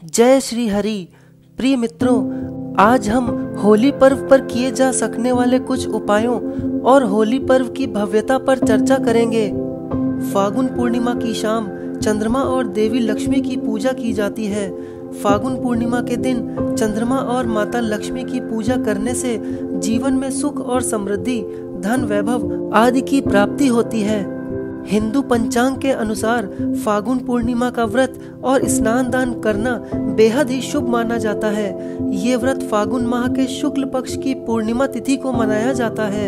जय श्री हरि। प्रिय मित्रों, आज हम होली पर्व पर किए जा सकने वाले कुछ उपायों और होली पर्व की भव्यता पर चर्चा करेंगे। फागुन पूर्णिमा की शाम चंद्रमा और देवी लक्ष्मी की पूजा की जाती है। फागुन पूर्णिमा के दिन चंद्रमा और माता लक्ष्मी की पूजा करने से जीवन में सुख और समृद्धि, धन वैभव आदि की प्राप्ति होती है। हिंदू पंचांग के अनुसार फागुन पूर्णिमा का व्रत और स्नान दान करना बेहद ही शुभ माना जाता है। ये व्रत फागुन माह के शुक्ल पक्ष की पूर्णिमा तिथि को मनाया जाता है।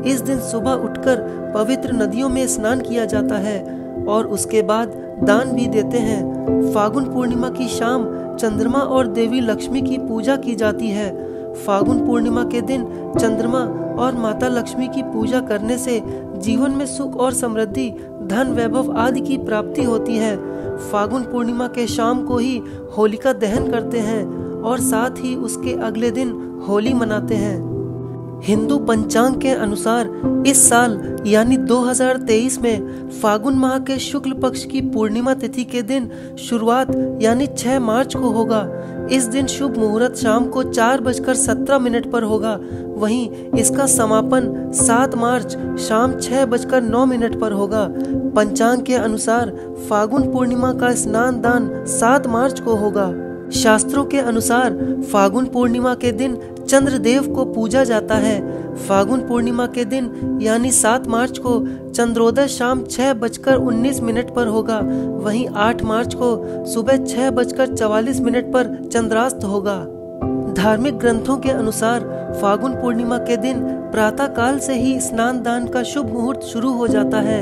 इस दिन सुबह उठकर पवित्र नदियों में स्नान किया जाता है और उसके बाद दान भी देते हैं। फागुन पूर्णिमा की शाम चंद्रमा और देवी लक्ष्मी की पूजा की जाती है। फागुन पूर्णिमा के दिन चंद्रमा और माता लक्ष्मी की पूजा करने से जीवन में सुख और समृद्धि, धन वैभव आदि की प्राप्ति होती है। फागुन पूर्णिमा के शाम को ही होलिका दहन करते हैं और साथ ही उसके अगले दिन होली मनाते हैं। हिंदू पंचांग के अनुसार इस साल यानी 2023 में फागुन माह के शुक्ल पक्ष की पूर्णिमा तिथि के दिन शुरुआत यानी 6 मार्च को होगा। इस दिन शुभ मुहूर्त शाम को 4:17 पर होगा। वहीं इसका समापन 7 मार्च शाम 6:09 पर होगा। पंचांग के अनुसार फागुन पूर्णिमा का स्नान दान 7 मार्च को होगा। शास्त्रों के अनुसार फागुन पूर्णिमा के दिन चंद्रदेव को पूजा जाता है। फागुन पूर्णिमा के दिन यानी 7 मार्च को चंद्रोदय शाम 6:19 पर होगा। वहीं 8 मार्च को सुबह 6:44 पर चंद्रास्त होगा। धार्मिक ग्रंथों के अनुसार फागुन पूर्णिमा के दिन प्रातः काल से ही स्नान दान का शुभ मुहूर्त शुरू हो जाता है।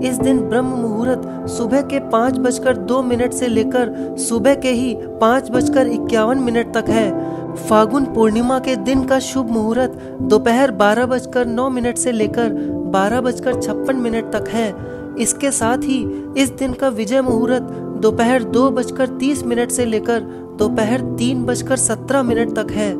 इस दिन ब्रह्म मुहूर्त सुबह के 5:02 से लेकर सुबह के ही 5:51 तक है। फागुन पूर्णिमा के दिन का शुभ मुहूर्त दोपहर 12:09 से लेकर 12:56 तक है। इसके साथ ही इस दिन का विजय मुहूर्त दोपहर 2:30 से लेकर दोपहर 3:17 तक है।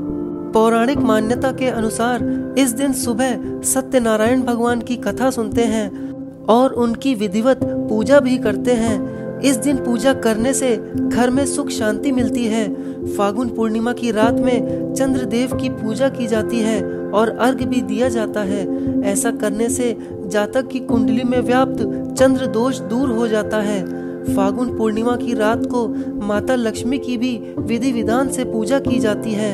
पौराणिक मान्यता के अनुसार इस दिन सुबह सत्यनारायण भगवान की कथा सुनते हैं और उनकी विधिवत पूजा भी करते हैं। इस दिन पूजा करने से घर में सुख शांति मिलती है। फागुन पूर्णिमा की रात में चंद्रदेव की पूजा की जाती है और अर्घ्य भी दिया जाता है। ऐसा करने से जातक की कुंडली में व्याप्त चंद्र दोष दूर हो जाता है। फागुन पूर्णिमा की रात को माता लक्ष्मी की भी विधि विधान से पूजा की जाती है।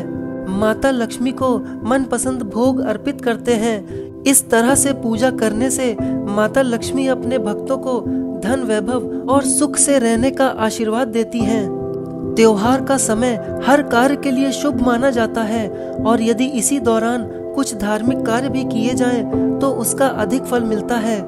माता लक्ष्मी को मनपसंद भोग अर्पित करते हैं। इस तरह से पूजा करने से माता लक्ष्मी अपने भक्तों को धन वैभव और सुख से रहने का आशीर्वाद देती हैं। त्योहार का समय हर कार्य के लिए शुभ माना जाता है और यदि इसी दौरान कुछ धार्मिक कार्य भी किए जाएं तो उसका अधिक फल मिलता है।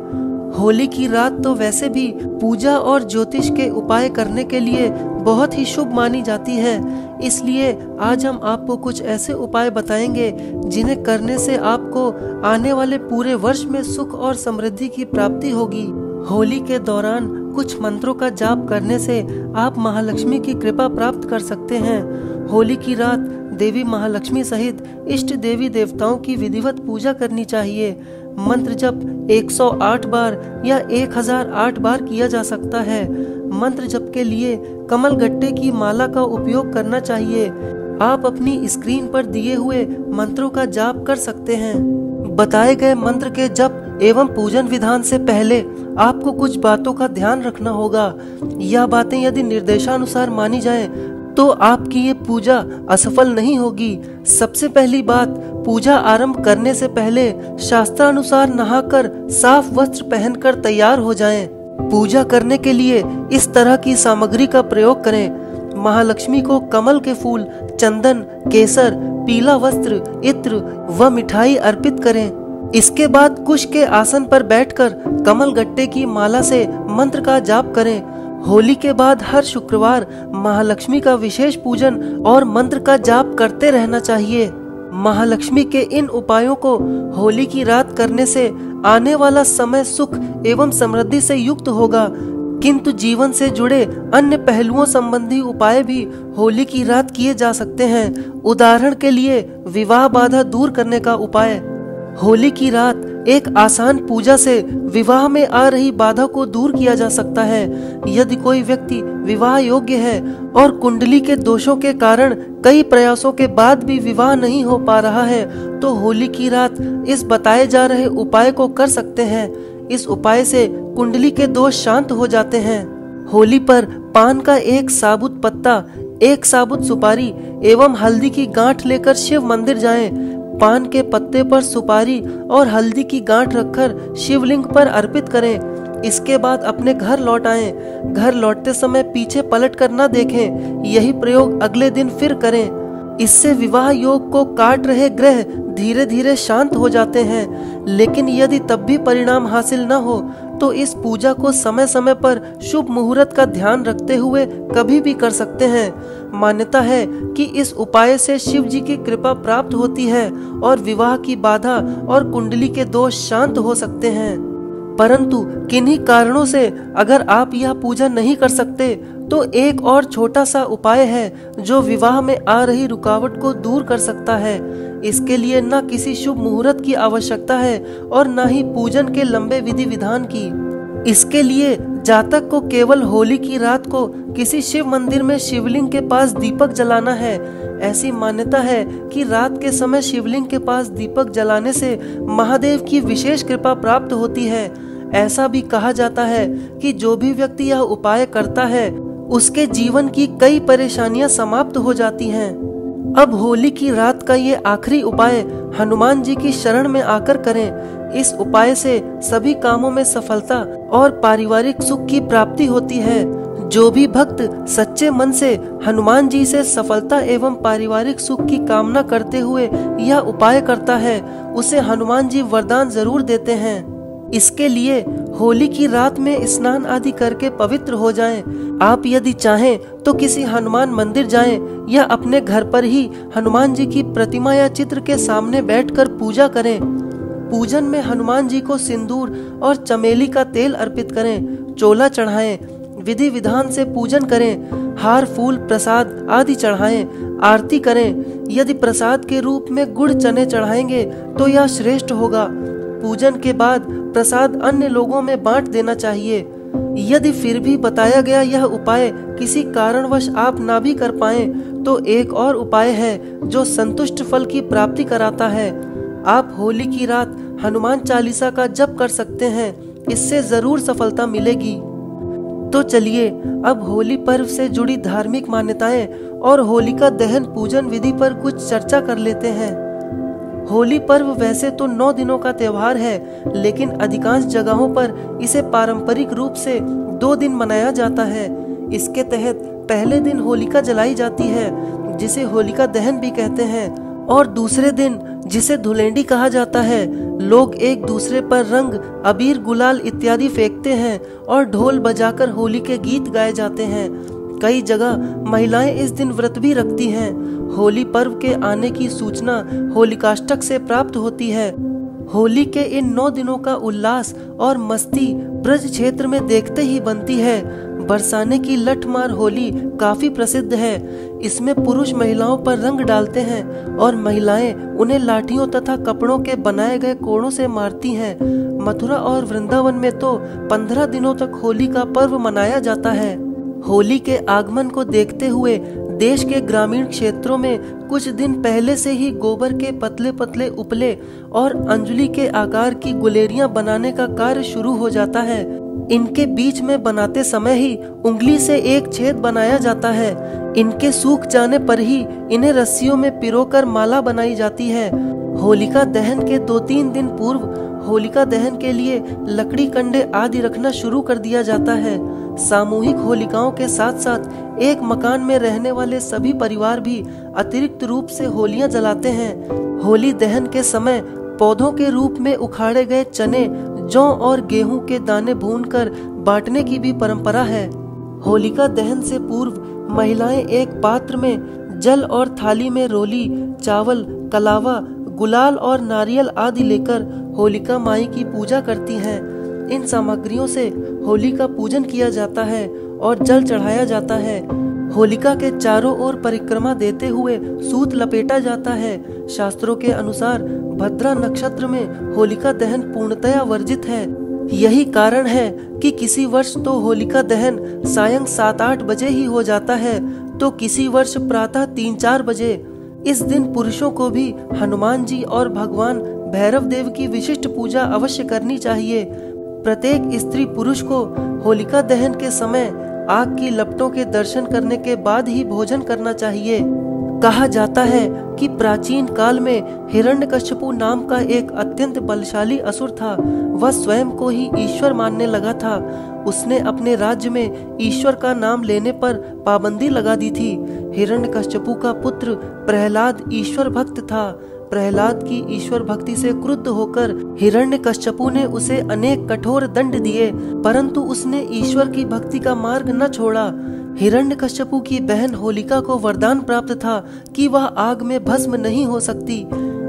होली की रात तो वैसे भी पूजा और ज्योतिष के उपाय करने के लिए बहुत ही शुभ मानी जाती है। इसलिए आज हम आपको कुछ ऐसे उपाय बताएंगे जिन्हें करने से आपको आने वाले पूरे वर्ष में सुख और समृद्धि की प्राप्ति होगी। होली के दौरान कुछ मंत्रों का जाप करने से आप महालक्ष्मी की कृपा प्राप्त कर सकते हैं। होली की रात देवी महालक्ष्मी सहित इष्ट देवी देवताओं की विधिवत पूजा करनी चाहिए। मंत्र जप 108 बार या 1008 बार किया जा सकता है। मंत्र जप के लिए कमल गट्टे की माला का उपयोग करना चाहिए। आप अपनी स्क्रीन पर दिए हुए मंत्रों का जाप कर सकते हैं। बताए गए मंत्र के जप एवं पूजन विधान से पहले आपको कुछ बातों का ध्यान रखना होगा। यह बातें यदि निर्देशानुसार मानी जाएं, तो आपकी ये पूजा असफल नहीं होगी। सबसे पहली बात, पूजा आरंभ करने से पहले शास्त्रानुसार नहाकर साफ वस्त्र पहनकर तैयार हो जाएं। पूजा करने के लिए इस तरह की सामग्री का प्रयोग करें। महालक्ष्मी को कमल के फूल, चंदन, केसर, पीला वस्त्र, इत्र व मिठाई अर्पित करें। इसके बाद कुश के आसन पर बैठकर कमल गट्टे की माला से मंत्र का जाप करें। होली के बाद हर शुक्रवार महालक्ष्मी का विशेष पूजन और मंत्र का जाप करते रहना चाहिए। महालक्ष्मी के इन उपायों को होली की रात करने से आने वाला समय सुख एवं समृद्धि से युक्त होगा। किंतु जीवन से जुड़े अन्य पहलुओं संबंधी उपाय भी होली की रात किए जा सकते हैं। उदाहरण के लिए विवाह बाधा दूर करने का उपाय। होली की रात एक आसान पूजा से विवाह में आ रही बाधा को दूर किया जा सकता है। यदि कोई व्यक्ति विवाह योग्य है और कुंडली के दोषों के कारण कई प्रयासों के बाद भी विवाह नहीं हो पा रहा है, तो होली की रात इस बताए जा रहे उपाय को कर सकते हैं। इस उपाय से कुंडली के दोष शांत हो जाते हैं। होली पर पान का एक साबुत पत्ता, एक साबुत सुपारी एवं हल्दी की गांठ लेकर शिव मंदिर जाएं। पान के पत्ते पर सुपारी और हल्दी की गांठ रखकर शिवलिंग पर अर्पित करें। इसके बाद अपने घर लौट आएं। घर लौटते समय पीछे पलट कर न देखें। यही प्रयोग अगले दिन फिर करें। इससे विवाह योग को काट रहे ग्रह धीरे धीरे शांत हो जाते हैं। लेकिन यदि तब भी परिणाम हासिल न हो तो इस पूजा को समय समय पर शुभ मुहूर्त का ध्यान रखते हुए कभी भी कर सकते हैं। मान्यता है कि इस उपाय से शिव जी की कृपा प्राप्त होती है और विवाह की बाधा और कुंडली के दोष शांत हो सकते हैं। परंतु किन्हीं कारणों से अगर आप यह पूजा नहीं कर सकते तो एक और छोटा सा उपाय है जो विवाह में आ रही रुकावट को दूर कर सकता है। इसके लिए न किसी शुभ मुहूर्त की आवश्यकता है और न ही पूजन के लंबे विधि विधान की। इसके लिए जातक को केवल होली की रात को किसी शिव मंदिर में शिवलिंग के पास दीपक जलाना है। ऐसी मान्यता है कि रात के समय शिवलिंग के पास दीपक जलाने से महादेव की विशेष कृपा प्राप्त होती है। ऐसा भी कहा जाता है कि जो भी व्यक्ति यह उपाय करता है उसके जीवन की कई परेशानियां समाप्त हो जाती हैं। अब होली की रात का ये आखिरी उपाय हनुमान जी की शरण में आकर करें। इस उपाय से सभी कामों में सफलता और पारिवारिक सुख की प्राप्ति होती है। जो भी भक्त सच्चे मन से हनुमान जी से सफलता एवं पारिवारिक सुख की कामना करते हुए यह उपाय करता है, उसे हनुमान जी वरदान जरूर देते हैं। इसके लिए होली की रात में स्नान आदि करके पवित्र हो जाएं। आप यदि चाहें तो किसी हनुमान मंदिर जाएं या अपने घर पर ही हनुमान जी की प्रतिमा या चित्र के सामने बैठकर पूजा करें। पूजन में हनुमान जी को सिंदूर और चमेली का तेल अर्पित करें, चोला चढ़ाएं, विधि विधान से पूजन करें, हार फूल प्रसाद आदि चढ़ाएं, आरती करें। यदि प्रसाद के रूप में गुड़ चने चढ़ाएंगे तो यह श्रेष्ठ होगा। पूजन के बाद प्रसाद अन्य लोगों में बांट देना चाहिए। यदि फिर भी बताया गया यह उपाय किसी कारणवश आप ना भी कर पाए तो एक और उपाय है जो संतुष्ट फल की प्राप्ति कराता है। आप होली की रात हनुमान चालीसा का जप कर सकते हैं, इससे जरूर सफलता मिलेगी। तो चलिए अब होली पर्व से जुड़ी धार्मिक मान्यताएं और होलिका दहन पूजन विधि पर कुछ चर्चा कर लेते हैं। होली पर्व वैसे तो 9 दिनों का त्योहार है, लेकिन अधिकांश जगहों पर इसे पारंपरिक रूप से 2 दिन मनाया जाता है। इसके तहत पहले दिन होलिका जलाई जाती है, जिसे होलिका दहन भी कहते हैं, और दूसरे दिन, जिसे धुलेंडी कहा जाता है, लोग एक दूसरे पर रंग, अबीर, गुलाल इत्यादि फेंकते हैं और ढोल बजाकर होली के गीत गाए जाते हैं। कई जगह महिलाएं इस दिन व्रत भी रखती हैं। होली पर्व के आने की सूचना होलिकाष्टक से प्राप्त होती है। होली के इन 9 दिनों का उल्लास और मस्ती ब्रज क्षेत्र में देखते ही बनती है। बरसाने की लठमार होली काफी प्रसिद्ध है। इसमें पुरुष महिलाओं पर रंग डालते हैं और महिलाएं उन्हें लाठियों तथा कपड़ों के बनाए गए कोड़ों से मारती हैं। मथुरा और वृंदावन में तो 15 दिनों तक होली का पर्व मनाया जाता है। होली के आगमन को देखते हुए देश के ग्रामीण क्षेत्रों में कुछ दिन पहले से ही गोबर के पतले पतले उपले और अंजलि के आकार की गुलेरियां बनाने का कार्य शुरू हो जाता है। इनके बीच में बनाते समय ही उंगली से एक छेद बनाया जाता है। इनके सूख जाने पर ही इन्हें रस्सियों में पिरोकर माला बनाई जाती है। होलिका दहन के 2-3 दिन पूर्व होलिका दहन के लिए लकड़ी कंडे आदि रखना शुरू कर दिया जाता है। सामूहिक होलिकाओं के साथ साथ एक मकान में रहने वाले सभी परिवार भी अतिरिक्त रूप से होलियां जलाते हैं। होली दहन के समय पौधों के रूप में उखाड़े गए चने, जौ और गेहूं के दाने भूनकर बांटने की भी परंपरा है। होलिका दहन से पूर्व महिलाएं एक पात्र में जल और थाली में रोली, चावल, कलावा, गुलाल और नारियल आदि लेकर होलिका माई की पूजा करती हैं। इन सामग्रियों से होली का पूजन किया जाता है और जल चढ़ाया जाता है। होलिका के चारों ओर परिक्रमा देते हुए सूत लपेटा जाता है। शास्त्रों के अनुसार भद्रा नक्षत्र में होलिका दहन पूर्णतया वर्जित है। यही कारण है कि किसी वर्ष तो होलिका दहन सायं 7-8 बजे ही हो जाता है, तो किसी वर्ष प्रातः 3-4 बजे। इस दिन पुरुषों को भी हनुमान जी और भगवान भैरव देव की विशिष्ट पूजा अवश्य करनी चाहिए। प्रत्येक स्त्री पुरुष को होलिका दहन के समय आग की लपटों के दर्शन करने के बाद ही भोजन करना चाहिए। कहा जाता है कि प्राचीन काल में हिरण्यकश्यपु नाम का एक अत्यंत बलशाली असुर था। वह स्वयं को ही ईश्वर मानने लगा था। उसने अपने राज्य में ईश्वर का नाम लेने पर पाबंदी लगा दी थी। हिरण्यकश्यपु का पुत्र प्रहलाद ईश्वर भक्त था। प्रहलाद की ईश्वर भक्ति से क्रुद्ध होकर हिरण्यकश्यपु ने उसे अनेक कठोर दंड दिए, परंतु उसने ईश्वर की भक्ति का मार्ग न छोड़ा। हिरण्यकश्यपु की बहन होलिका को वरदान प्राप्त था कि वह आग में भस्म नहीं हो सकती।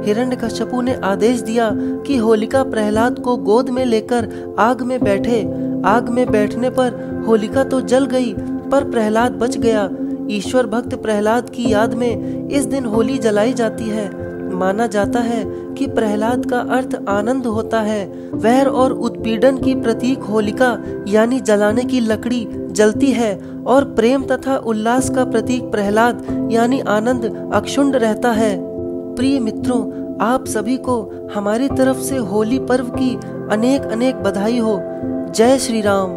हिरण्यकश्यपु ने आदेश दिया कि होलिका प्रहलाद को गोद में लेकर आग में बैठे। आग में बैठने पर होलिका तो जल गई, पर प्रहलाद बच गया। ईश्वर भक्त प्रहलाद की याद में इस दिन होली जलाई जाती है। माना जाता है कि प्रहलाद का अर्थ आनंद होता है। वैर और उत्पीड़न की प्रतीक होलिका यानी जलाने की लकड़ी जलती है, और प्रेम तथा उल्लास का प्रतीक प्रहलाद यानी आनंद अक्षुण्ण रहता है। प्रिय मित्रों, आप सभी को हमारी तरफ से होली पर्व की अनेक अनेक बधाई हो। जय श्री राम।